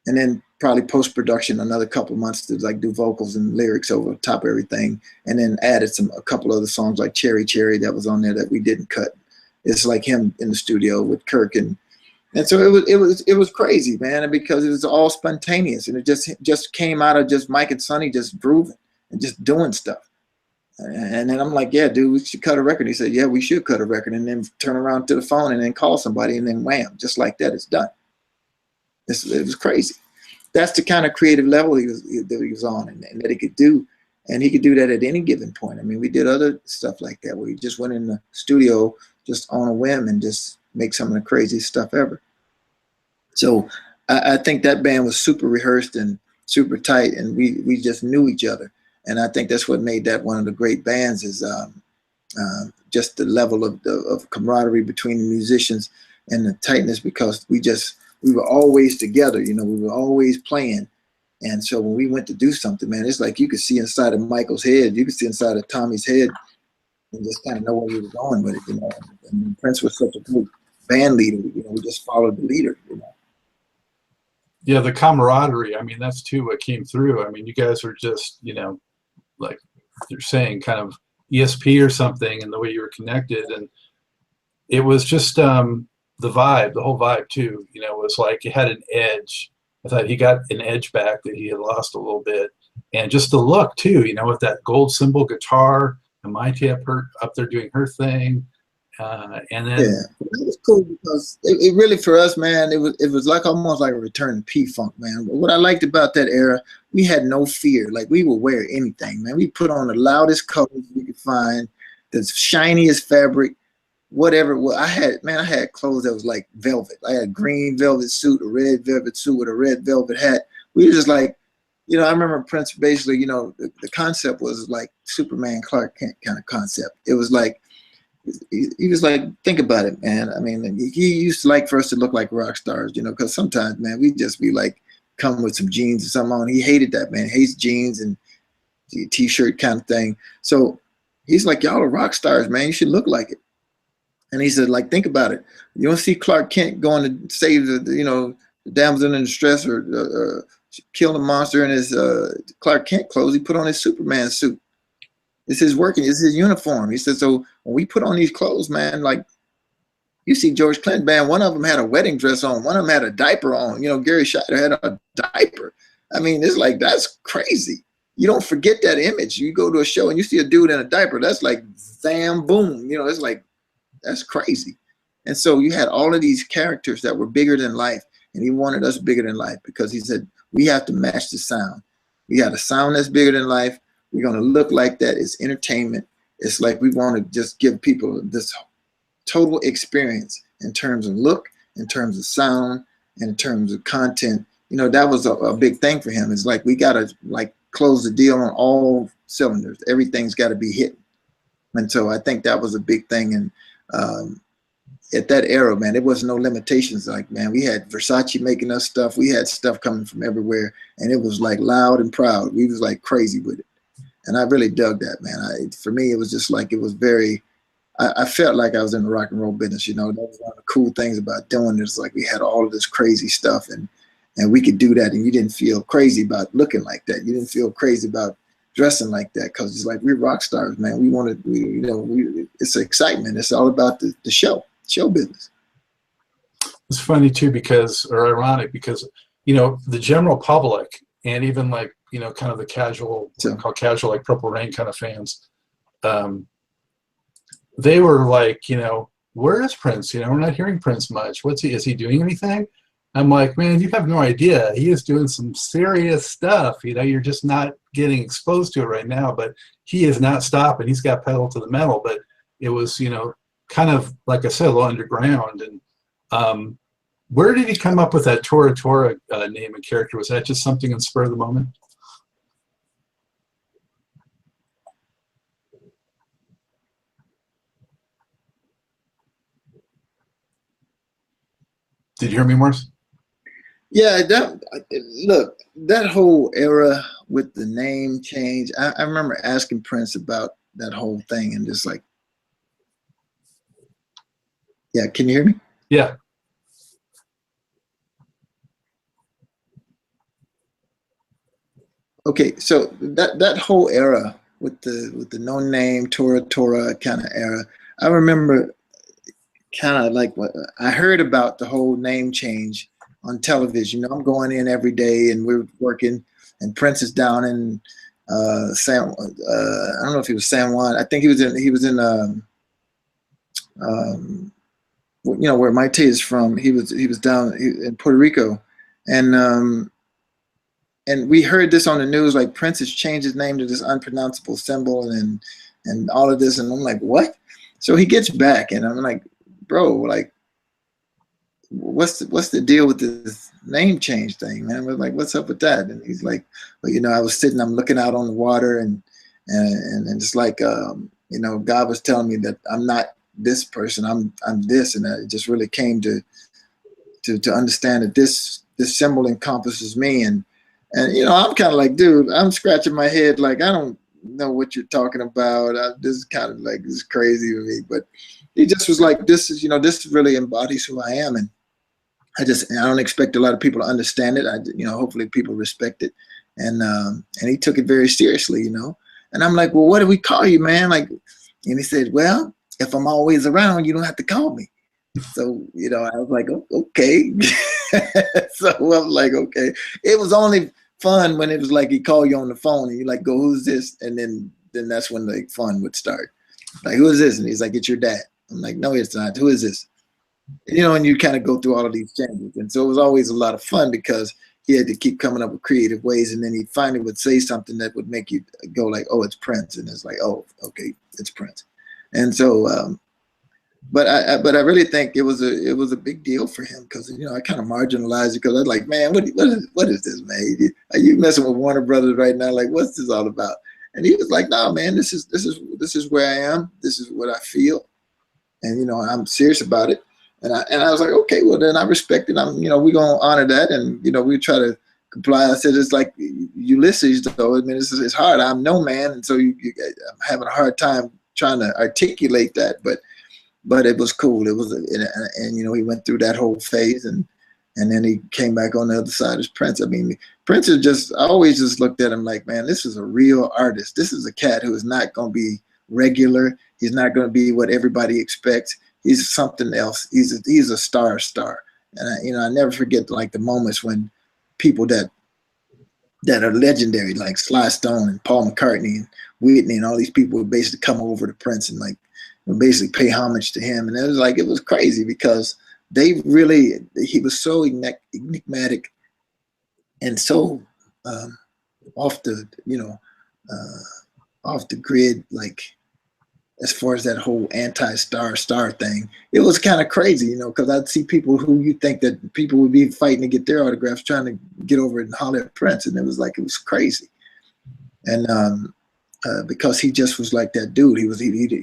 and then probably post production another couple months to like do vocals and lyrics over top of everything, and then added a couple other songs like Cherry Cherry that was on there that we didn't cut. It's like him in the studio with Kirk, and so it was crazy, man, because it was all spontaneous, and it just came out of just Mike and Sonny just grooving and just doing stuff. And then I'm like, yeah, dude, we should cut a record. He said, yeah, we should cut a record, and then turn around to the phone and then call somebody, and then wham, just like that, it's done. It was crazy. That's the kind of creative level he was on, and that he could do. And he could do that at any given point. I mean, we did other stuff like that where he just went in the studio just on a whim and just make some of the craziest stuff ever. So I think that band was super rehearsed and super tight, and we just knew each other. And I think that's what made that one of the great bands, is just the level of camaraderie between the musicians and the tightness, because we were always together, we were always playing. And so when we went to do something, man, it's like you could see inside of Michael's head, you could see inside of Tommy's head, and just kind of know where we were going with it, And Prince was such a good band leader, we just followed the leader, Yeah, the camaraderie, I mean, that's too what came through. I mean, you guys are just, like you're saying, kind of ESP or something, and the way you were connected. And it was just the vibe, the whole vibe too, was like it had an edge. I thought he got an edge back that he had lost a little bit. And just the look too, with that gold cymbal guitar, and Maite up there doing her thing. And then it was cool because it really, for us, man, it was like almost like a return to P-Funk, man. But what I liked about that era, we had no fear. Like, we would wear anything, man. We put on the loudest colors we could find, the shiniest fabric, whatever. Well, I had clothes that was like velvet. I had a green velvet suit, a red velvet suit with a red velvet hat. We were just like, I remember Prince basically, the concept was like Superman Clark Kent kind of concept. It was like, he was like, think about it, man. I mean, he used to like for us to look like rock stars, because sometimes, man, we'd just be like, come with some jeans or something on. He hated that, man. Hates jeans and t-shirt kind of thing. So he's like, y'all are rock stars, man. You should look like it. And he said, like, think about it. You don't see Clark Kent going to save the damsel in distress or kill the monster in his Clark Kent clothes. He put on his Superman suit. It's his working, it's his uniform. He said, so when we put on these clothes, man, like, you see George Clinton band, one of them had a wedding dress on, one of them had a diaper on. Gary Scheider had a diaper. I mean, it's like, that's crazy. You don't forget that image. You go to a show and you see a dude in a diaper, that's like, damn, boom. It's like, that's crazy. And so you had all of these characters that were bigger than life, and he wanted us bigger than life, because he said, we have to match the sound. We got a sound that's bigger than life. We're going to look like that. It's entertainment. It's like we want to just give people this total experience in terms of look, in terms of sound, and in terms of content. That was a big thing for him. It's like, we got to like close the deal on all cylinders. Everything's got to be hit. And so I think that was a big thing. And at that era, man, there was no limitations. Like, man, we had Versace making us stuff. We had stuff coming from everywhere, and it was like loud and proud. We was like crazy with it, and I really dug that, man. For me, it was just like, it was very. I felt like I was in the rock and roll business. You know, that was one of the cool things about doing this. Like, we had all of this crazy stuff, and we could do that, and you didn't feel crazy about looking like that. You didn't feel crazy about dressing like that, because it's like, we're rock stars, man. It's excitement. It's all about the show business. It's funny too, because, or ironic, because, you know, the general public and even like, you know, kind of the casual, what I call casual, like Purple Rain kind of fans, they were like, you know, where is Prince? You know, we're not hearing Prince much. Is he doing anything? I'm like, man, you have no idea. He is doing some serious stuff. You know, you're just not getting exposed to it right now, but he is not stopping. He's got pedal to the metal. But it was, you know, kind of, like I said, a little underground. And where did he come up with that Tora Tora name and character? Was that just something in spur of the moment? Did you hear me, Morris? Yeah, look, that whole era with the name change. I remember asking Prince about that whole thing, and just like, yeah, can you hear me? Yeah. Okay, so that whole era with the no name Tora Tora kind of era, I remember kind of like what I heard about the whole name change on television. You know, I'm going in every day, and we're working, and Prince is down in I don't know if he was San Juan. I think he was in um, you know, where Maite is from. He was down in Puerto Rico, and and we heard this on the news, like Prince has changed his name to this unpronounceable symbol, and all of this, and I'm like, what? So he gets back, and I'm like, bro, like, what's the deal with this name change thing, man? We're like, what's up with that? And he's like, well, you know, I was sitting, I'm looking out on the water, and it's like, you know, God was telling me that I'm not this person, I'm this, and it just really came to understand that this symbol encompasses me, and you know, I'm kind of like, dude, I'm scratching my head, like, I don't know what you're talking about. This is kind of like, this is crazy to me, but he just was like, this is, you know, this really embodies who I am, and I don't expect a lot of people to understand it. You know, hopefully people respect it, and he took it very seriously, you know. And I'm like, well, what do we call you, man? Like, and he said, well, if I'm always around, you don't have to call me. So, you know, I was like, oh, okay. So I'm like, okay. It was only fun when it was like he called you on the phone, and you like, go, who's this? And then that's when the fun would start. Like, who is this? And he's like, it's your dad. I'm like, no, it's not. Who is this? You know, and you kind of go through all of these changes. And so it was always a lot of fun, because he had to keep coming up with creative ways. And then he finally would say something that would make you go like, oh, it's Prince. And it's like, oh, okay, it's Prince. And so, but I really think it was a big deal for him, because, you know, I kind of marginalized it, because I was like, man, what is this, man? Are you messing with Warner Brothers right now? Like, what's this all about? And he was like, no, man, this is where I am. This is what I feel, and, you know, I'm serious about it. And I was like, okay, well, then I respect it. You know, we're gonna honor that, and, you know, we try to comply. I said, it's like Ulysses, though. I mean, it's hard. I'm no man, and so I'm having a hard time trying to articulate that, but it was cool. It was, and you know, he went through that whole phase, and then he came back on the other side as Prince. I mean, Prince is just, I always just looked at him like, man, this is a real artist. This is a cat who is not going to be regular. He's not going to be what everybody expects. He's something else. He's a star. And you know, I never forget like the moments when people that are legendary, like Sly Stone and Paul McCartney and Whitney and all these people would basically come over to Prince and like would basically pay homage to him. And it was crazy, because he was so enigmatic and so off the, you know, off the grid, like, as far as that whole anti-star thing. It was kind of crazy, you know, because I'd see people who you think that people would be fighting to get their autographs, trying to get over and holler at Prince, and it was crazy. And because he just was like that dude. He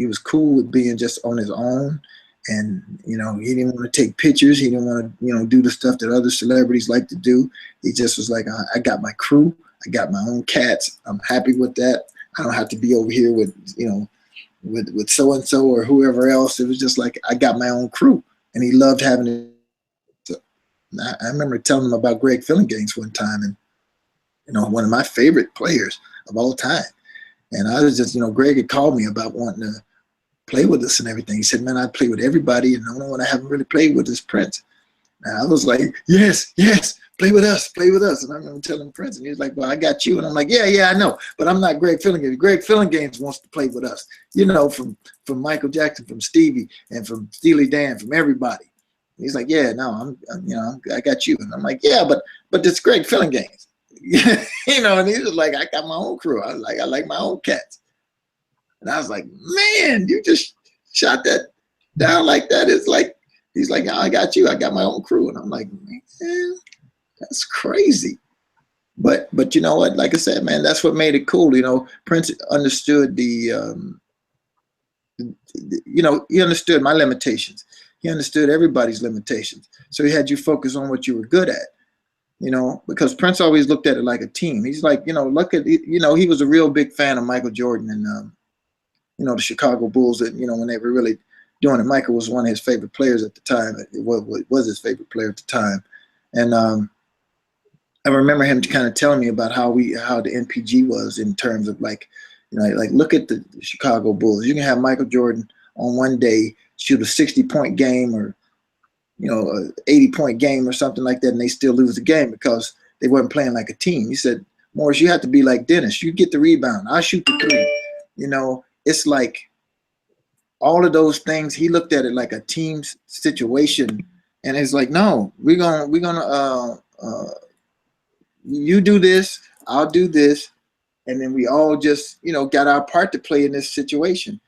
was cool with being just on his own, And, you know, he didn't want to take pictures. He didn't want to, you know, do the stuff that other celebrities like to do. He just was like, I got my crew. I got my own cats. I'm happy with that. I don't have to be over here with, you know, with so-and-so or whoever else. It was just like, I got my own crew. And he loved having it. So I remember telling him about Greg Gaines one time, and, you know, one of my favorite players of all time. And I was just, you know, Greg had called me about wanting to play with us and everything. He said, man, I play with everybody, and the only one I haven't really played with is Prince. And I was like, yes, play with us, play with us. And I remember telling Prince, and he was like, well, I got you. And I'm like, yeah, I know, but I'm not Greg Gaines. Greg Gaines wants to play with us, you know, from Michael Jackson, from Stevie, and from Steely Dan, from everybody. And he's like, yeah, no, you know, I got you. And I'm like, yeah, but it's Greg Gaines. You know, and he was like, I got my own crew. I like my own cats. And I was like, man, you just shot that down like that. It's like, he's like, oh, I got you. I got my own crew. And I'm like, man, that's crazy. But you know what? Like I said, man, that's what made it cool. You know, Prince understood you know, he understood my limitations. He understood everybody's limitations. So he had you focus on what you were good at. You know, because Prince always looked at it like a team. He's like, you know, look at, you know, he was a real big fan of Michael Jordan and, you know, the Chicago Bulls, that, you know, when they were really doing it. Michael was one of his favorite players at the time. It was his favorite player at the time. And I remember him kind of telling me about how the NPG was in terms of, like, you know, like, look at the Chicago Bulls. You can have Michael Jordan on one day shoot a 60-point game, or, you know, a 80-point game or something like that, and they still lose the game because they weren't playing like a team. He said, Morris, you have to be like Dennis. You get the rebound. I'll shoot the three. You know, it's like all of those things. He looked at it like a team situation, and it's like, no, we're gonna you do this, I'll do this, and then we all just, you know, got our part to play in this situation.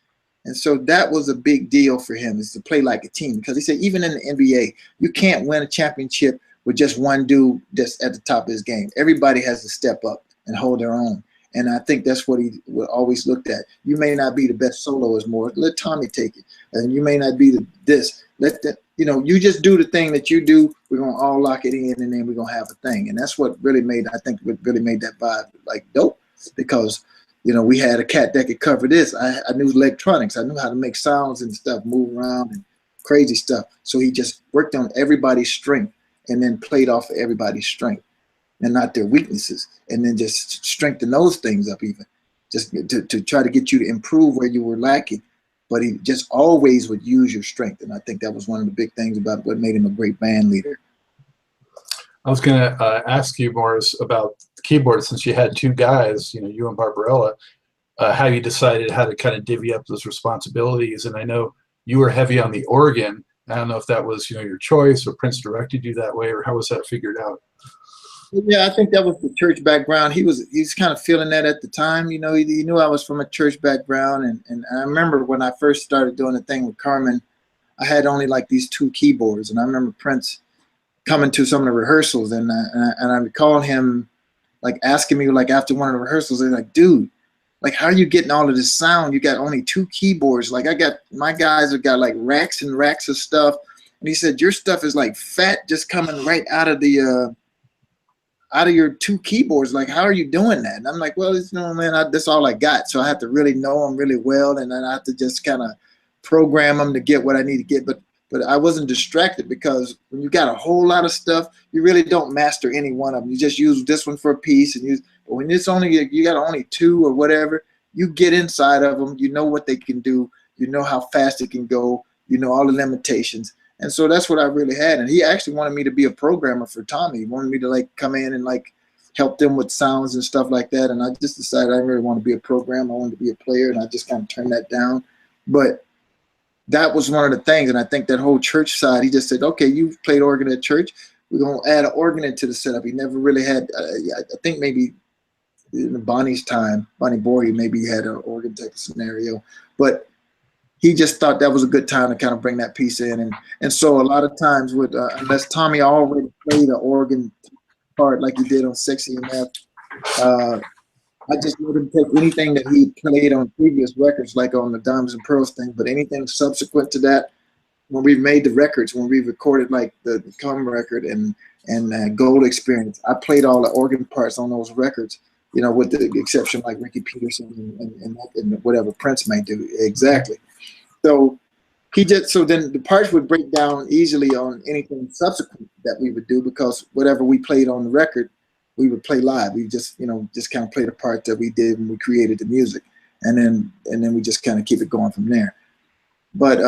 And so that was a big deal for him, is to play like a team, because he said even in the NBA, you can't win a championship with just one dude that's at the top of his game. Everybody has to step up and hold their own. And I think that's what he always looked at. You may not be the best soloist, more. Let Tommy take it. And you may not be this. Let that, you know, you just do the thing that you do. We're going to all lock it in, and then we're going to have a thing. And that's what really made, I think, what really made that vibe like dope, because, you know, we had a cat that could cover this. I knew electronics. I knew how to make sounds and stuff, move around and crazy stuff. So he just worked on everybody's strength and then played off of everybody's strength and not their weaknesses, and then just strengthen those things up, even just to try to get you to improve where you were lacking. But he just always would use your strength. And I think that was one of the big things about what made him a great band leader. I was going to ask you, Morris, about the keyboard, since you had two guys, you know, you and Barbarella, how you decided how to kind of divvy up those responsibilities. And I know you were heavy on the organ. I don't know if that was, you know, your choice, or Prince directed you that way, or how was that figured out? Yeah, I think that was the church background. He's kind of feeling that at the time. You know, he knew I was from a church background, and I remember when I first started doing the thing with Carmen, I had only like these two keyboards, and I remember Prince coming to some of the rehearsals, and I recall him like asking me, like, after one of the rehearsals, they're like, dude, like, how are you getting all of this sound? You got only two keyboards. Like, my guys have got like racks and racks of stuff, and he said, your stuff is like fat, just coming right out of the out of your two keyboards. Like, how are you doing that? And I'm like, well, you know, man, that's all I got. So I have to really know them really well, and then I have to just kind of program them to get what I need to get. But I wasn't distracted, because when you got a whole lot of stuff, you really don't master any one of them. You just use this one for a piece, but when it's only, you got only two or whatever, you get inside of them, you know what they can do, you know how fast it can go, you know all the limitations. And so that's what I really had. And he actually wanted me to be a programmer for Tommy. He wanted me to like come in and like help them with sounds and stuff like that. And I just decided I didn't really want to be a programmer. I wanted to be a player, and I just kind of turned that down. But that was one of the things. And I think that whole church side, he just said, okay, you've played organ at church, we're going to add an organ into the setup. He never really had, I think maybe in Bonnie's time, Bonnie Borey maybe had an organ type of scenario. But he just thought that was a good time to kind of bring that piece in. And so a lot of times with, unless Tommy already played an organ part like he did on Sexy enough, I just let him take anything that he played on previous records, like on the Diamonds and Pearls thing, but anything subsequent to that, when we made the records, when we recorded like the Come record and Gold Experience, I played all the organ parts on those records, you know, with the exception like Ricky Peterson and whatever Prince might do. Exactly. So so then the parts would break down easily on anything subsequent that we would do, because whatever we played on the record, we would play live. We just, you know, just kind of play the part that we did when we created the music, and then we just kind of keep it going from there. But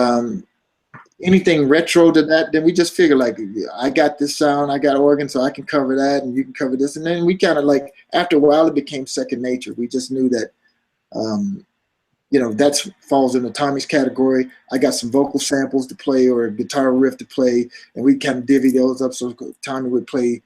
anything retro to that, then we just figure like, I got this sound, I got organ, so I can cover that, and you can cover this, and then we kind of like, after a while, it became second nature. We just knew that. You know, that falls into Tommy's category. I got some vocal samples to play or a guitar riff to play, and we kind of divvy those up. So Tommy would play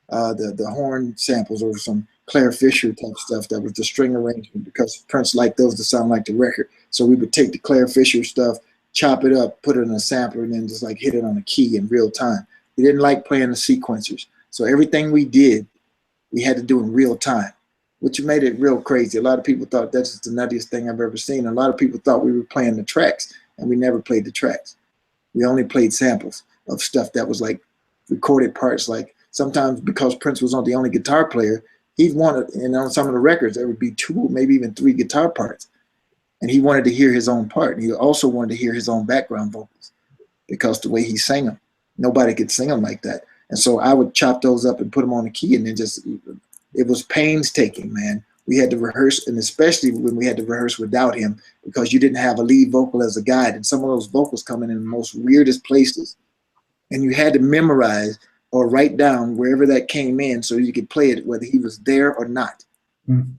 the horn samples or some Claire Fisher type stuff that was the string arrangement, because Prince liked those to sound like the record. So we would take the Claire Fisher stuff, chop it up, put it in a sampler, and then just like hit it on a key in real time. We didn't like playing the sequencers. So everything we did, we had to do in real time, which made it real crazy. A lot of people thought that's the nuttiest thing I've ever seen. A lot of people thought we were playing the tracks, and we never played the tracks. We only played samples of stuff that was like recorded parts. Like sometimes, because Prince was not the only guitar player, he wanted, and on some of the records, there would be 2, maybe even 3 guitar parts. And he wanted to hear his own part. And he also wanted to hear his own background vocals, because the way he sang them, nobody could sing them like that. And so I would chop those up and put them on the key, and then just, it was painstaking, man. We had to rehearse, and especially when we had to rehearse without him, because you didn't have a lead vocal as a guide, and some of those vocals coming in the most weirdest places, and you had to memorize or write down wherever that came in so you could play it whether he was there or not. Mm.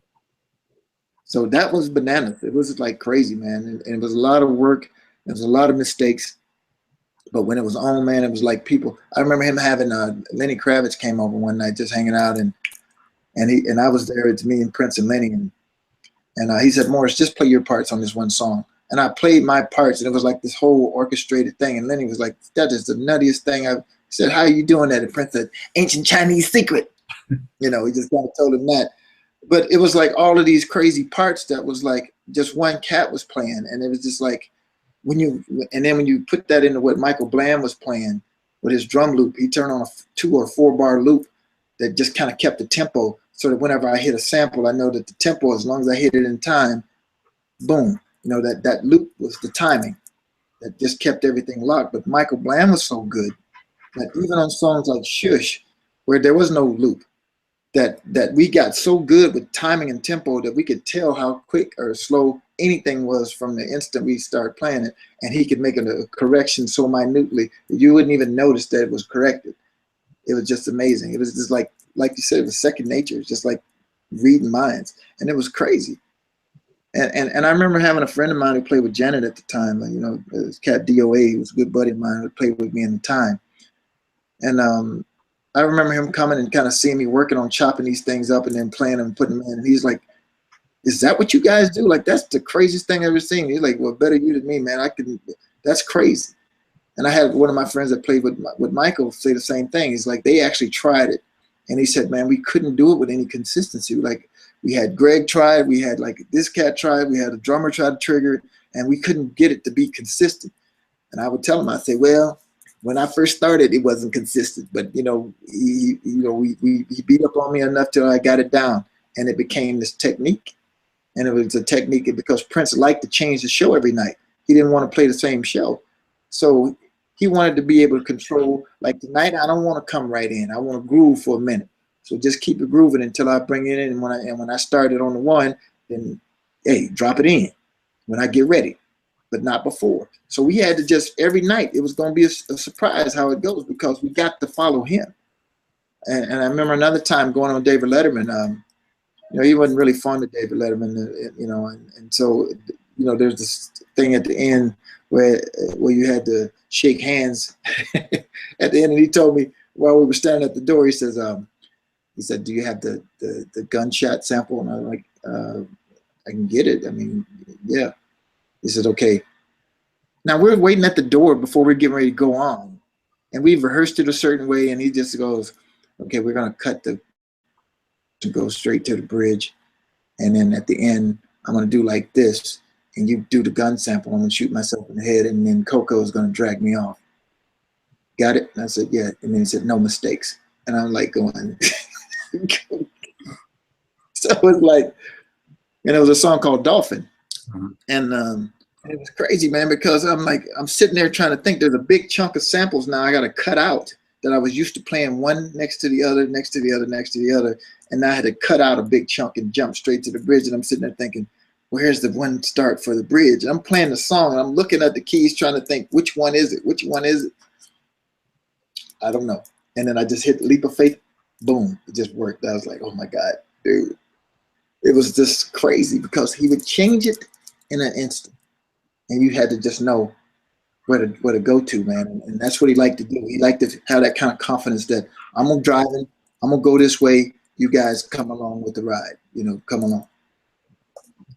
So that was bananas. It was like crazy, man, and it was a lot of work. There was a lot of mistakes. But when it was on, man, it was like people. I remember him having Lenny Kravitz came over one night, just hanging out, and I was there. It's me and Prince and Lenny, and he said, Morris, just play your parts on this one song. And I played my parts, and it was like this whole orchestrated thing. And Lenny was like, that is the nuttiest thing I've. He said, how are you doing that? And Prince said, ancient Chinese secret. You know, he just kind of told him that. But it was like all of these crazy parts that was like just one cat was playing, and it was just like, when you put that into what Michael Bland was playing with his drum loop, he turned on a 2 or 4 bar loop that just kind of kept the tempo, so that whenever I hit a sample, I know that the tempo, as long as I hit it in time, boom, you know, that loop was the timing that just kept everything locked. But Michael Bland was so good that even on songs like Shush, where there was no loop, that we got so good with timing and tempo that we could tell how quick or slow anything was from the instant we started playing it, and he could make a correction so minutely that you wouldn't even notice that it was corrected. It was just amazing. It was just like you said, it was second nature. It's just like reading minds, and it was crazy. And I remember having a friend of mine who played with Janet at the time. You know, this cat DOA, who was a good buddy of mine who played with me in the time, and I remember him coming and kind of seeing me working on chopping these things up and then playing them and putting them in. And he's like, is that what you guys do? Like, that's the craziest thing I've ever seen. He's like, well, better you than me, man. That's crazy. And I had one of my friends that played with Michael say the same thing. He's like, they actually tried it. And he said, man, we couldn't do it with any consistency. Like, we had Greg try it. We had like this cat try it. We had a drummer try to trigger it, and we couldn't get it to be consistent. And I would tell him, I'd say, well, when I first started, it wasn't consistent, but he beat up on me enough till I got it down, and it became this technique. And it was a technique because Prince liked to change the show every night. He didn't want to play the same show, so he wanted to be able to control. Like tonight, I don't want to come right in. I want to groove for a minute. So just keep it grooving until I bring it in. And when I started on the one, then hey, drop it in when I get ready, but not before. So we had to just, every night, it was going to be a surprise how it goes, because we got to follow him. And I remember another time going on David Letterman. He wasn't really fond of David Letterman, and so, there's this thing at the end where you had to shake hands at the end. And he told me while we were standing at the door, he said, do you have the gunshot sample? And I was like, I can get it. I mean, yeah. He said, okay. Now we're waiting at the door before we're getting ready to go on, and we've rehearsed it a certain way, and he just goes, okay, we're going to cut to go straight to the bridge, and then at the end I'm going to do like this, and you do the gun sample, I'm gonna shoot myself in the head, and then Coco is gonna drag me off. Got it? And I said, yeah. And then he said, no mistakes. And I'm like going, so it was like, and it was a song called Dolphin. And it was crazy, man, because I'm like, I'm sitting there trying to think. There's a big chunk of samples now I got to cut out that I was used to playing one next to the other, next to the other, next to the other. And I had to cut out a big chunk and jump straight to the bridge. And I'm sitting there thinking, where's the one start for the bridge? And I'm playing the song and I'm looking at the keys trying to think, which one is it? Which one is it? I don't know. And then I just hit the leap of faith. Boom. It just worked. I was like, oh my God, dude. It was just crazy because he would change it in an instant. And you had to just know where to go to, man. And that's what he liked to do. He liked to have that kind of confidence that I'm driving, I'm gonna go this way. You guys come along with the ride, you know, come along.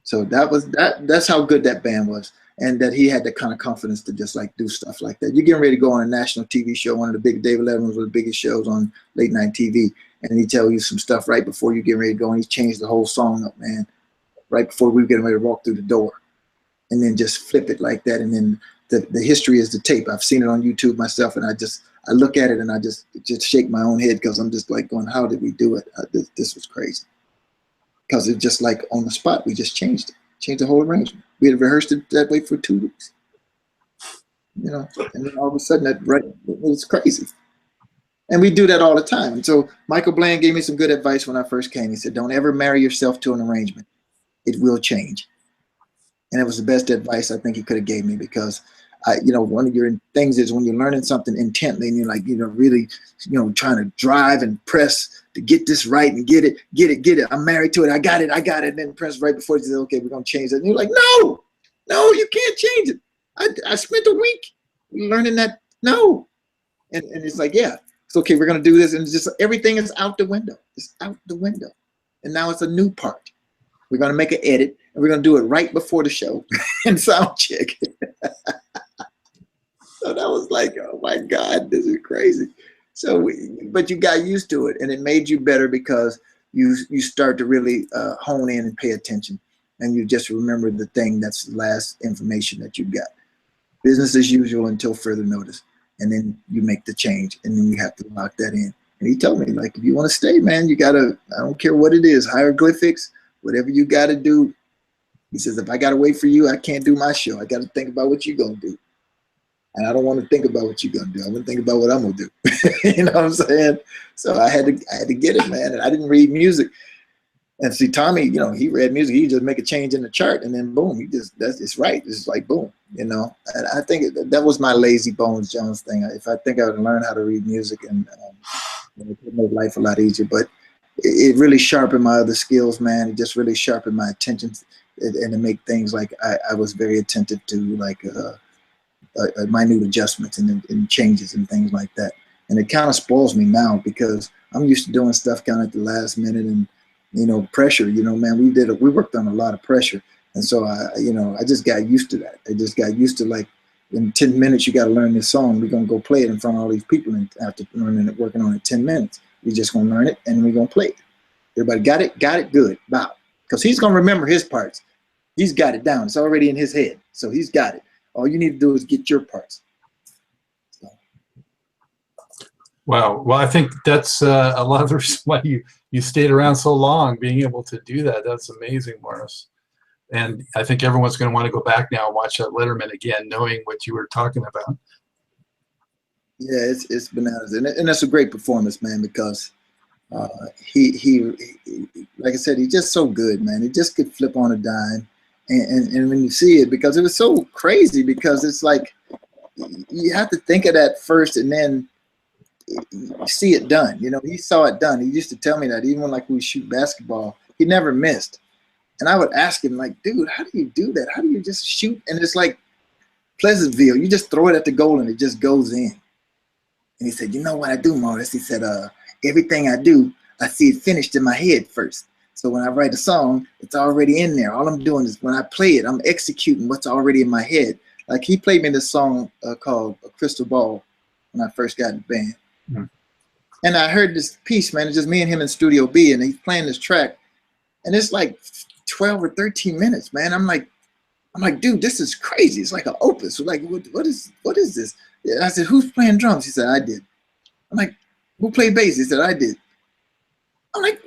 So that's how good that band was. And that he had the kind of confidence to just like do stuff like that. You're getting ready to go on a national TV show, one of the big, David Letterman was one of the biggest shows on late night TV. And he tell you some stuff right before you get ready to go. And he changed the whole song up, man, right before we were getting ready to walk through the door. And then just flip it like that. And then the history is the tape. I've seen it on YouTube myself. And I look at it and I just shake my own head because I'm just like going, how did we do it? This was crazy. Because it's just like on the spot, we just changed it. Changed the whole arrangement. We had rehearsed it that way for 2 weeks. You know, and then all of a sudden it was crazy. And we do that all the time. And so Michael Bland gave me some good advice when I first came. He said, don't ever marry yourself to an arrangement. It will change. And it was the best advice I think he could have gave me because you know, one of your things is when you're learning something intently and you're like, you know, really, you know, trying to drive and press to get this right and get it. I'm married to it. I got it. And then press right before you say, okay, we're going to change it. And you're like, no, you can't change it. I spent a week learning that. No. And it's like, yeah, it's okay. We're going to do this. And it's just everything is out the window. It's out the window. And now it's a new part. We're going to make an edit and we're going to do it right before the show and sound check. So that was like, oh my God, this is crazy. So, but you got used to it and it made you better because you start to really hone in and pay attention. And you just remember the thing that's the last information that you got. Business as usual until further notice. And then you make the change and then you have to lock that in. And he told me, like, if you want to stay, man, you got to, I don't care what it is, hieroglyphics, whatever you got to do. He says, if I got to wait for you, I can't do my show. I got to think about what you're going to do. And I don't want to think about what you're going to do. I want to think about what I'm going to do. You know what I'm saying? So I had to get it, man. And I didn't read music. And see, Tommy, you know, he read music. He just make a change in the chart and then boom, it's right. It's like boom, you know. And I think that was my lazy Bones Jones thing. If I think I would learn how to read music and it would make life a lot easier. But it really sharpened my other skills, man. It just really sharpened my attention and to make things like I was very attentive to like minute adjustments and changes and things like that. And it kind of spoils me now because I'm used to doing stuff kind of at the last minute and, you know, pressure, you know, man, we worked on a lot of pressure. And so I just got used to that. I just got used to like in 10 minutes, you got to learn this song. We're going to go play it in front of all these people. And after learning it, working on it 10 minutes, we're just going to learn it and we're going to play it. Everybody got it, good, bow. Because he's going to remember his parts. He's got it down. It's already in his head. So he's got it. All you need to do is get your parts. So. Wow. Well, I think that's a lot of the reason why you stayed around so long, being able to do that. That's amazing, Morris. And I think everyone's going to want to go back now and watch that Letterman again, knowing what you were talking about. Yeah, it's bananas. And that's a great performance, man, because he like I said, he's just so good, man. He just could flip on a dime. And when you see it, because it was so crazy, because it's like you have to think of that first and then you see it done. You know, he saw it done. He used to tell me that even when like we shoot basketball, he never missed. And I would ask him like, dude, how do you do that? How do you just shoot? And it's like Pleasantville. You just throw it at the goal and it just goes in. And he said, you know what I do, Morris? He said, everything I do, I see it finished in my head first. So when I write a song, it's already in there. All I'm doing is when I play it, I'm executing what's already in my head. Like he played me this song called Crystal Ball when I first got in the band. Mm-hmm. And I heard this piece, man. It's just me and him in Studio B, and he's playing this track. And it's like 12 or 13 minutes, man. I'm like, I'm like, dude, this is crazy. It's like an opus. We're like, what is this? And I said, who's playing drums? He said, I did. I'm like, who played bass? He said, I did. I'm like,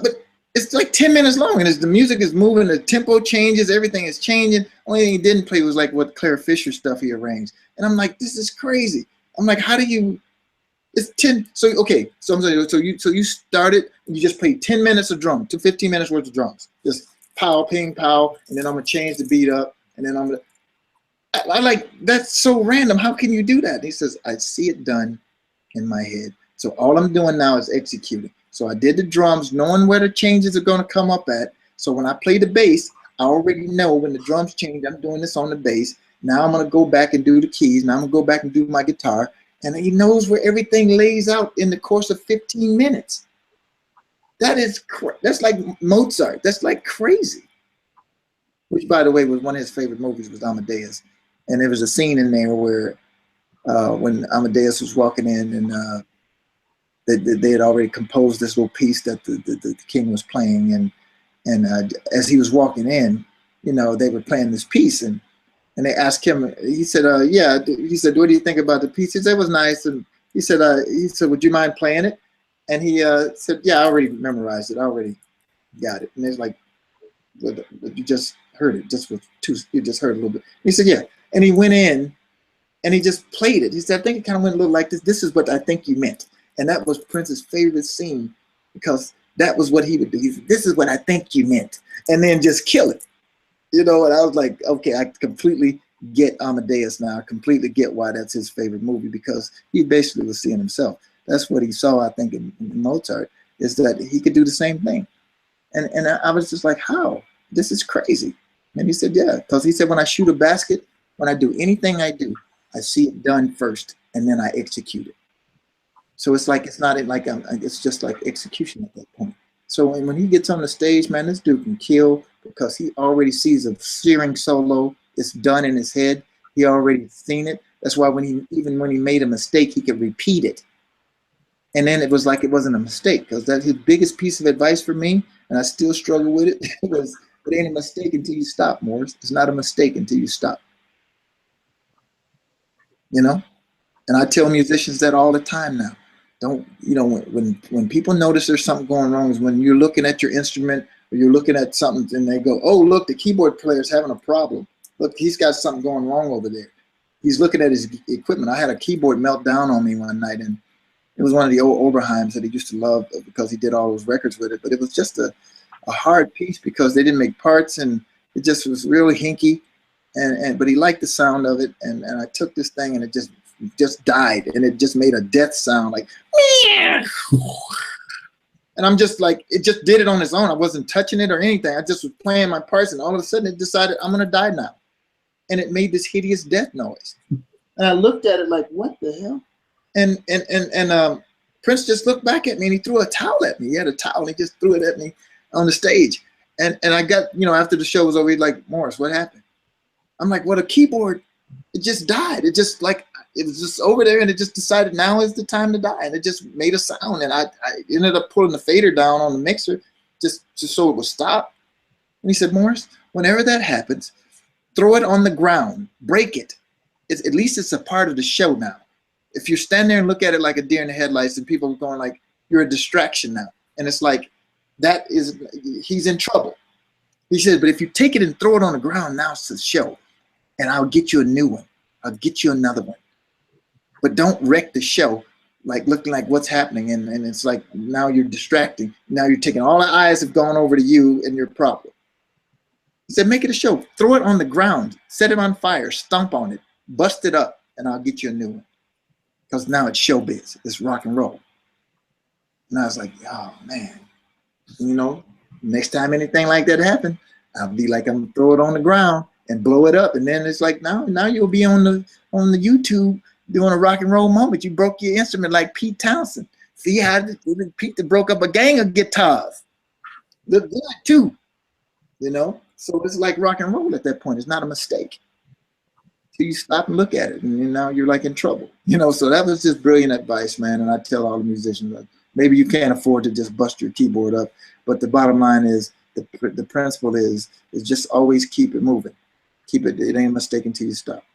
but it's like 10 minutes long, and the music is moving, the tempo changes, everything is changing. Only thing he didn't play was like what Claire Fisher stuff he arranged. And I'm like, this is crazy. I'm like, how do you? It's 10. So okay, so I'm saying, so you started, you just played 10 minutes of drum, to 15 minutes worth of drums, just pow, ping, pow, and then I'm gonna change the beat up, and then I'm gonna. I like, that's so random. How can you do that? And he says, I see it done in my head. So all I'm doing now is executing. So I did the drums, knowing where the changes are going to come up at. So when I play the bass, I already know when the drums change, I'm doing this on the bass. Now I'm going to go back and do the keys. Now I'm going to go back and do my guitar. And he knows where everything lays out in the course of 15 minutes. That's like Mozart. That's like crazy. Which, by the way, was one of his favorite movies, was Amadeus. And there was a scene in there where when Amadeus was walking in, and they had already composed this little piece that the king was playing, and as he was walking in, you know, they were playing this piece, and they asked him. He said, "Yeah." He said, "What do you think about the piece?" He said, "It was nice." And he said, "Would you mind playing it?" And he said, "Yeah, I already memorized it. I already got it." And it's like, "You just heard it, just with two. You just heard a little bit." He said, "Yeah." And he went in, and he just played it. He said, "I think it kind of went a little like this. This is what I think you meant." And that was Prince's favorite scene, because that was what he would do. He said, "This is what I think you meant," and then just kill it. You know, and I was like, okay, I completely get Amadeus now. I completely get why that's his favorite movie, because he basically was seeing himself. That's what he saw, I think, in Mozart, is that he could do the same thing. And I was just like, how? This is crazy. And he said, yeah, because he said, when I shoot a basket, when I do anything I do, I see it done first, and then I execute it. So it's like, it's not like it's just like execution at that point. So when he gets on the stage, man, this dude can kill, because he already sees a searing solo. It's done in his head. He already seen it. That's why even when he made a mistake, he could repeat it. And then it was like it wasn't a mistake, because that's his biggest piece of advice for me, and I still struggle with it, was it ain't a mistake until you stop, Morris. It's not a mistake until you stop. You know? And I tell musicians that all the time now. Don't, you know, when people notice there's something going wrong, is when you're looking at your instrument, or you're looking at something and they go, oh, look, the keyboard player's having a problem. Look, he's got something going wrong over there. He's looking at his equipment. I had a keyboard melt down on me one night, and it was one of the old Oberheims that he used to love, because he did all those records with it. But it was just a hard piece, because they didn't make parts, and it just was really hinky. But he liked the sound of it, and I took this thing, and it just died, and it just made a death sound, like, and I'm just like, it just did it on its own. I wasn't touching it or anything. I just was playing my parts, and all of a sudden it decided, I'm gonna die now, and it made this hideous death noise. And I looked at it like, what the hell? And Prince just looked back at me, and he threw a towel at me. He had a towel, and he just threw it at me on the stage. And I got, you know, after the show was over, he's like, Morris, what happened? I'm like, well, the keyboard, it just died. It just, like, it was just over there, and it just decided now is the time to die, and it just made a sound. And I ended up pulling the fader down on the mixer just so it would stop. And he said, Morris, whenever that happens, throw it on the ground, break it. At least it's a part of the show now. If you stand there and look at it like a deer in the headlights, and people are going like, you're a distraction now. And it's like, he's in trouble. He said, but if you take it and throw it on the ground, now it's a show, and I'll get you a new one. I'll get you another one. But don't wreck the show, like looking like what's happening. And it's like, now you're distracting. Now you're taking, all the eyes have gone over to you and your problem. He said, make it a show. Throw it on the ground. Set it on fire. Stomp on it. Bust it up, and I'll get you a new one. Because now it's showbiz. It's rock and roll. And I was like, oh, man. You know, next time anything like that happens, I'll be like, I'm going to throw it on the ground and blow it up. And then it's like, now you'll be on the YouTube doing a rock and roll moment. You broke your instrument like Pete Townsend. See how Pete broke up a gang of guitars. Look good too, you know? So it's like rock and roll at that point. It's not a mistake. So you stop and look at it, and now you're like in trouble. You know, so that was just brilliant advice, man. And I tell all the musicians, like, maybe you can't afford to just bust your keyboard up, but the bottom line is, the principle is just always keep it moving. Keep it. It ain't a mistake until you stop.